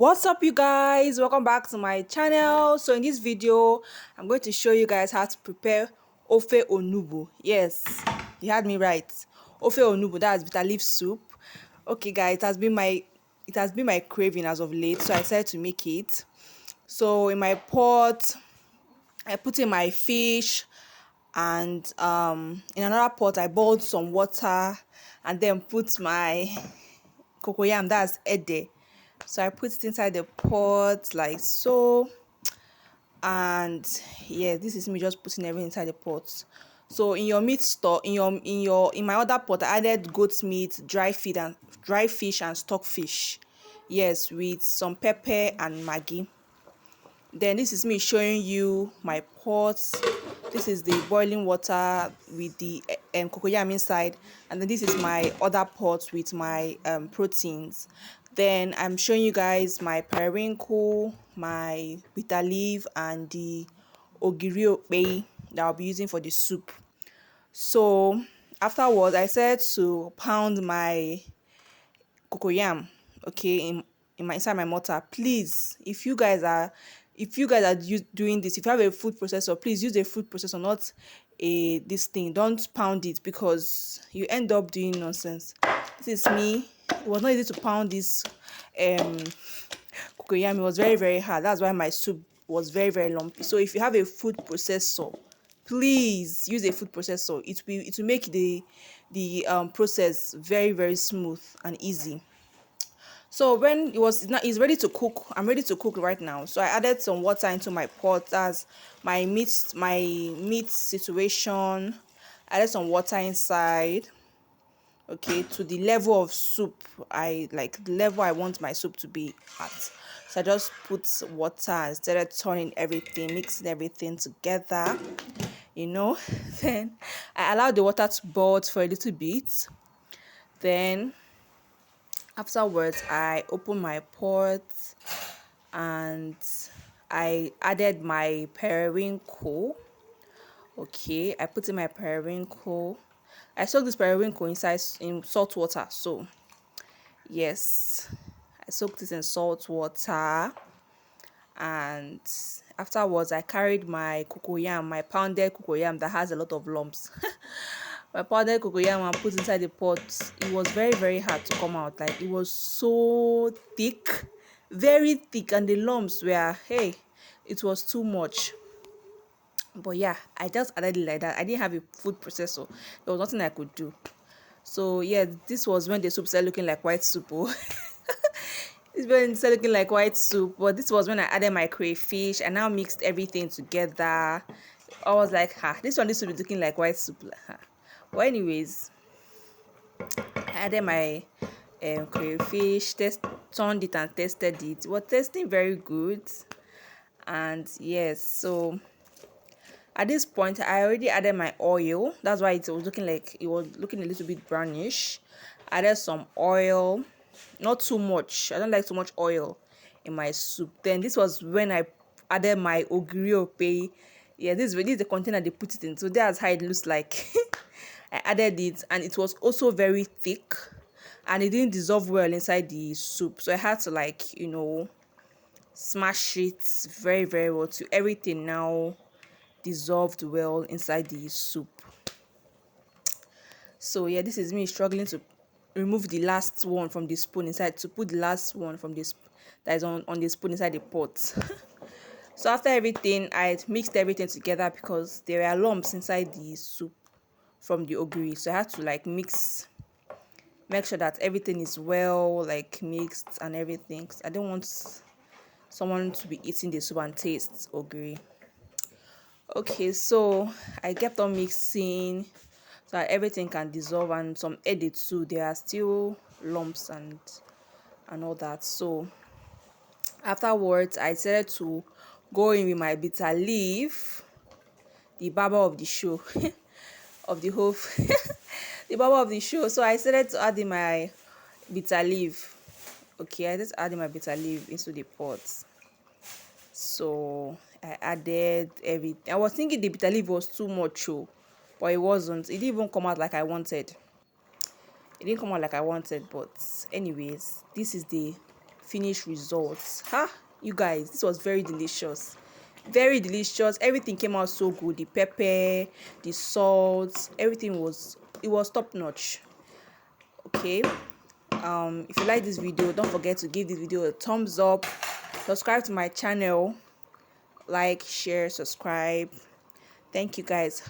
What's up, you guys? Welcome back to my channel. So in this video, I'm going to show you guys how to prepare Ofe Onugbu. Yes, you had me right. Ofe Onugbu, that's bitter leaf soup. Okay, guys, it has been my craving as of late, so I decided to make it. So in my pot, I put in my fish, and in another pot I boiled some water, and then put my cocoyam, that's ede. So I put it inside the pot like so, and yeah, this is me just putting everything inside the pot. So in your meat store, in my other pot, I added goat meat, dry fish and stockfish. Yes, with some pepper and maggi. Then this is me showing you my pots. This is the boiling water with the cocoyam inside, and then this is my other pot with my proteins. Then I'm showing you guys my periwinkle, my bitter leaf, and the ogiri that I'll be using for the soup. So afterwards, I said to pound my cocoyam, okay, in my inside my mortar. Please, if you guys are doing this, if you have a food processor, please use a food processor, not a this thing. Don't pound it, because you end up doing nonsense. This is me. It was not easy to pound this um cocoyam. It was very, very hard. That's why my soup was very, very lumpy. So if you have a food processor, please use a food processor. It will make the process very, very smooth and easy. So when it's ready to cook, I'm ready to cook right now. So I added some water into my pot as my meat situation. I added some water inside, okay, to the level of soup. I like the level I want my soup to be at. So I just put water and started turning everything, mixing everything together, you know. Then I allowed the water to boil for a little bit. Then afterwards, I opened my pot and I added my periwinkle. Okay, I put in my periwinkle. I soaked this periwinkle inside in salt water. So yes, I soaked it in salt water, and afterwards I carried my cocoyam, my pounded cocoyam that has a lot of lumps. My pounded cocoyam and put inside the pot. It was very, very hard to come out. Like, it was so thick, very thick, and the lumps were, hey, it was too much. But yeah, I just added it like that. I didn't have a food processor. There was nothing I could do. So yeah, this was when the soup started looking like white soup. Oh. It's been started looking like white soup, but this was when I added my crayfish and now mixed everything together. I was like, this will be looking like white soup. But anyways, I added my crayfish, turned it and tested it. It was tasting very good. And yes, so at this point I already added my oil. That's why it was looking a little bit brownish. Added some oil, not too much. I don't like too much oil in my soup. Then this was when I added my ogiri. Yeah, this is the container they put it in. So that's how it looks like. I added it, and it was also very thick, and it didn't dissolve well inside the soup. So I had to, like, smash it very, very well to everything now dissolved well inside the soup. So yeah, this is me struggling to remove the last one from the spoon inside, to put the last one from this that is on the spoon inside the pot. So after everything, I mixed everything together because there were lumps inside the soup from the ogiri. So I had to, like, make sure that everything is well, like, mixed and everything. 'Cause I don't want someone to be eating the soup and taste ogiri. Okay, so I kept on mixing so that everything can dissolve, and some edits too. There are still lumps and all that. So afterwards, I decided to go in with my bitter leaf, the barber of the show, of the whole, the barber of the show. So I decided to add in my bitter leaf. Okay, I just added my bitter leaf into the pot. So I added everything. I was thinking the bitter leaf was too much, but it wasn't. It didn't even come out like I wanted. It didn't come out like I wanted, but anyways, this is the finished results. You guys, this was very delicious. Very delicious. Everything came out so good. The pepper, the salt, everything was top notch. Okay. If you like this video, don't forget to give this video a thumbs up. Subscribe to my channel. Like, share, subscribe. Thank you guys.